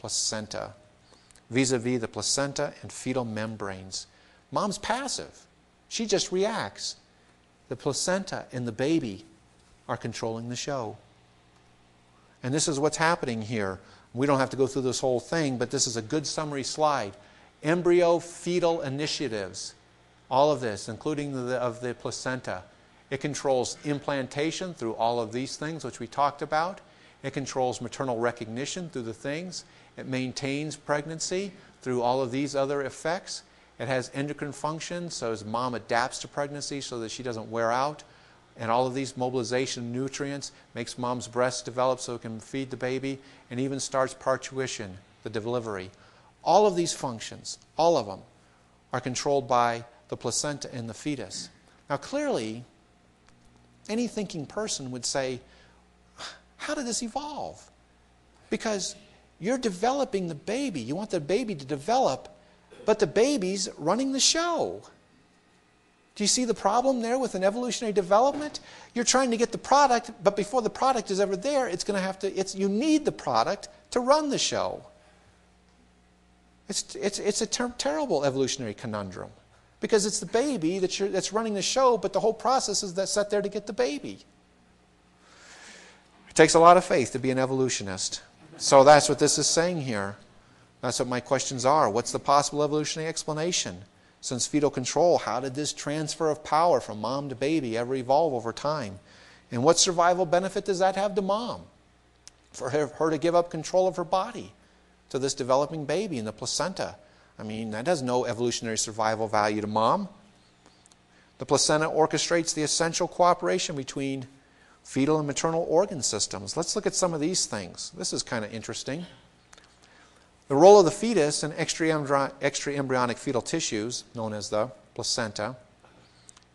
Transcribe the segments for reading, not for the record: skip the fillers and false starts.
placenta, vis-a-vis the placenta and fetal membranes. Mom's passive. She just reacts. The placenta and the baby are controlling the show. And this is what's happening here. We don't have to go through this whole thing, but this is a good summary slide. Embryo-fetal initiatives. All of this, including of the placenta. It controls implantation through all of these things, which we talked about. It controls maternal recognition through the things. It maintains pregnancy through all of these other effects. It has endocrine function, so as mom adapts to pregnancy so that she doesn't wear out. And all of these mobilization of nutrients makes mom's breast develop so it can feed the baby, and even starts parturition, the delivery. All of these functions, all of them, are controlled by the placenta and the fetus. Now clearly, any thinking person would say, how did this evolve? Because you're developing the baby. You want the baby to develop, but the baby's running the show. Do you see the problem there with an evolutionary development? You're trying to get the product, but before the product is ever there, you need the product to run the show. It's a terrible evolutionary conundrum, because it's the baby that's running the show, but the whole process is set there to get the baby. It takes a lot of faith to be an evolutionist. So that's what this is saying here. That's what my questions are. What's the possible evolutionary explanation? Since fetal control, how did this transfer of power from mom to baby ever evolve over time? And what survival benefit does that have to mom? For her to give up control of her body to this developing baby in the placenta. I mean, that has no evolutionary survival value to mom. The placenta orchestrates the essential cooperation between fetal and maternal organ systems. Let's look at some of these things. This is kind of interesting. The role of the fetus in extraembryonic fetal tissues, known as the placenta,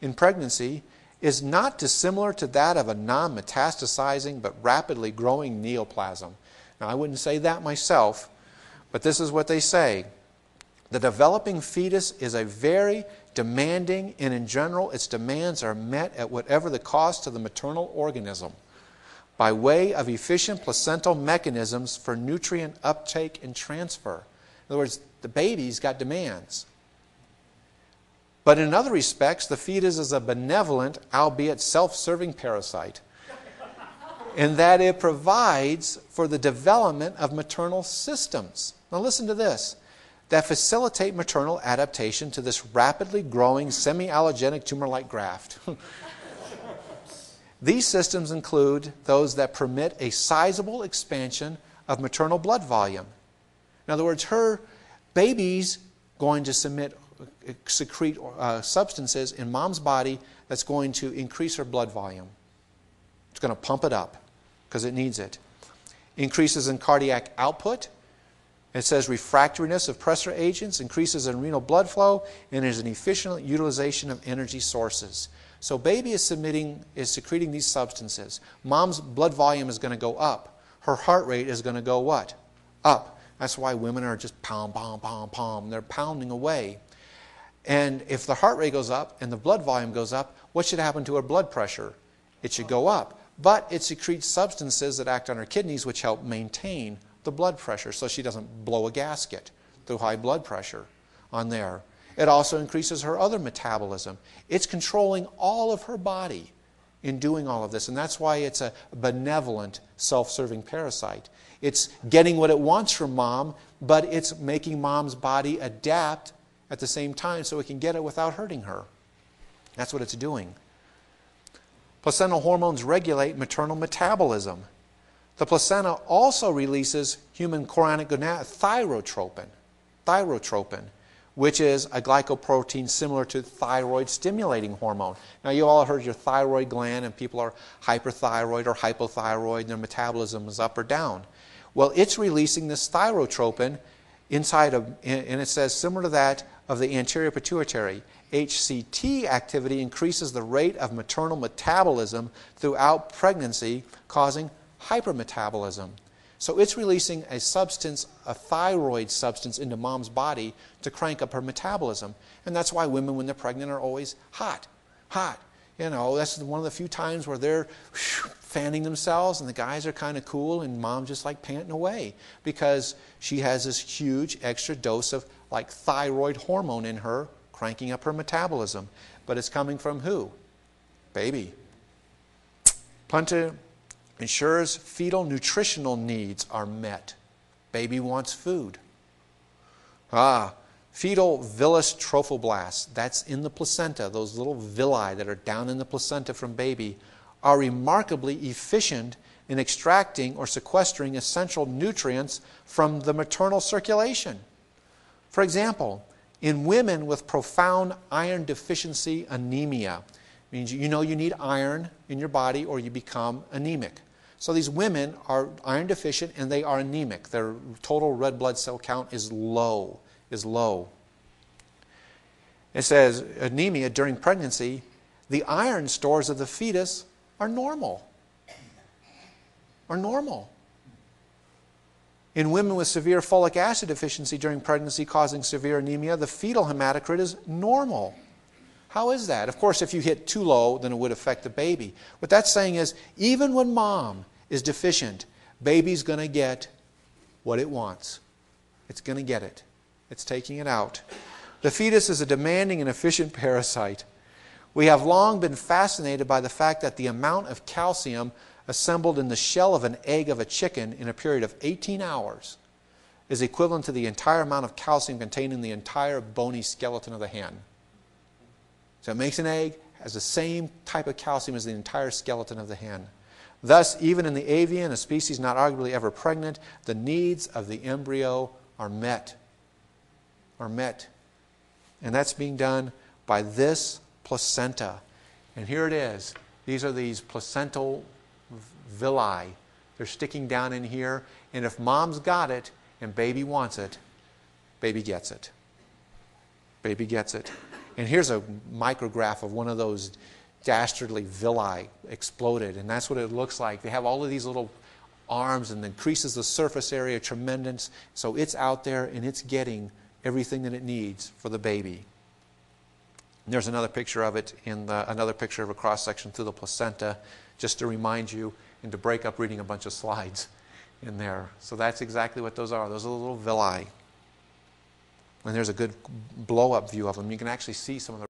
in pregnancy is not dissimilar to that of a non-metastasizing but rapidly growing neoplasm. Now, I wouldn't say that myself, but this is what they say. The developing fetus is a very demanding, and in general, its demands are met at whatever the cost to the maternal organism, by way of efficient placental mechanisms for nutrient uptake and transfer. In other words, the baby's got demands. But in other respects, the fetus is a benevolent, albeit self-serving parasite, in that it provides for the development of maternal systems. Now listen to this. That facilitate maternal adaptation to this rapidly growing semi-allogenic tumor-like graft. These systems include those that permit a sizable expansion of maternal blood volume. In other words, her baby's going to secrete substances in mom's body that's going to increase her blood volume. It's going to pump it up because it needs it. Increases in cardiac output. It says refractoriness of pressure agents, increases in renal blood flow, and is an efficient utilization of energy sources. So baby is secreting these substances. Mom's blood volume is going to go up. Her heart rate is going to go what? Up. That's why women are just pound, pound, pound, pound. They're pounding away. And if the heart rate goes up and the blood volume goes up, what should happen to her blood pressure? It should go up. But it secretes substances that act on her kidneys which help maintain the blood pressure so she doesn't blow a gasket through high blood pressure on there. It also increases her other metabolism. It's controlling all of her body in doing all of this. And that's why it's a benevolent, self-serving parasite. It's getting what it wants from mom, but it's making mom's body adapt at the same time so it can get it without hurting her. That's what it's doing. Placental hormones regulate maternal metabolism. The placenta also releases human chorionic gonadotropin, thyrotropin, which is a glycoprotein similar to thyroid-stimulating hormone. Now, you all heard your thyroid gland, and people are hyperthyroid or hypothyroid, and their metabolism is up or down. Well, it's releasing this thyrotropin inside of, and it says similar to that of the anterior pituitary. HCT activity increases the rate of maternal metabolism throughout pregnancy, causing hypermetabolism. So it's releasing a substance, a thyroid substance, into mom's body to crank up her metabolism. And that's why women, when they're pregnant, are always hot. You know, that's one of the few times where they're fanning themselves, and the guys are kind of cool, and mom just like panting away because she has this huge extra dose of like thyroid hormone in her, cranking up her metabolism. But it's coming from who? Baby. Plenta ensures fetal nutritional needs are met. Baby wants food. Fetal villus trophoblasts, that's in the placenta, those little villi that are down in the placenta from baby, are remarkably efficient in extracting or sequestering essential nutrients from the maternal circulation. For example, in women with profound iron deficiency anemia, means you know you need iron in your body or you become anemic. So these women are iron deficient and they are anemic. Their total red blood cell count is low. It says anemia during pregnancy, the iron stores of the fetus are normal. In women with severe folic acid deficiency during pregnancy causing severe anemia, the fetal hematocrit is normal. How is that? Of course, if you hit too low, then it would affect the baby. What that's saying is, even when mom is deficient, baby's going to get what it wants. It's going to get it. It's taking it out. The fetus is a demanding and efficient parasite. We have long been fascinated by the fact that the amount of calcium assembled in the shell of an egg of a chicken in a period of 18 hours is equivalent to the entire amount of calcium contained in the entire bony skeleton of the hen. So it makes an egg, has the same type of calcium as the entire skeleton of the hen. Thus, even in the avian, a species not arguably ever pregnant, the needs of the embryo are met. And that's being done by this placenta. And here it is. These are these placental villi. They're sticking down in here. And if mom's got it and baby wants it, baby gets it. Baby gets it. And here's a micrograph of one of those dastardly villi exploded. And that's what it looks like. They have all of these little arms and increases the surface area tremendous. So it's out there and it's getting everything that it needs for the baby. And there's another picture of it in another picture of a cross-section through the placenta, just to remind you and to break up reading a bunch of slides in there. So that's exactly what those are. Those are the little villi. And there's a good blow-up view of them. You can actually see some of the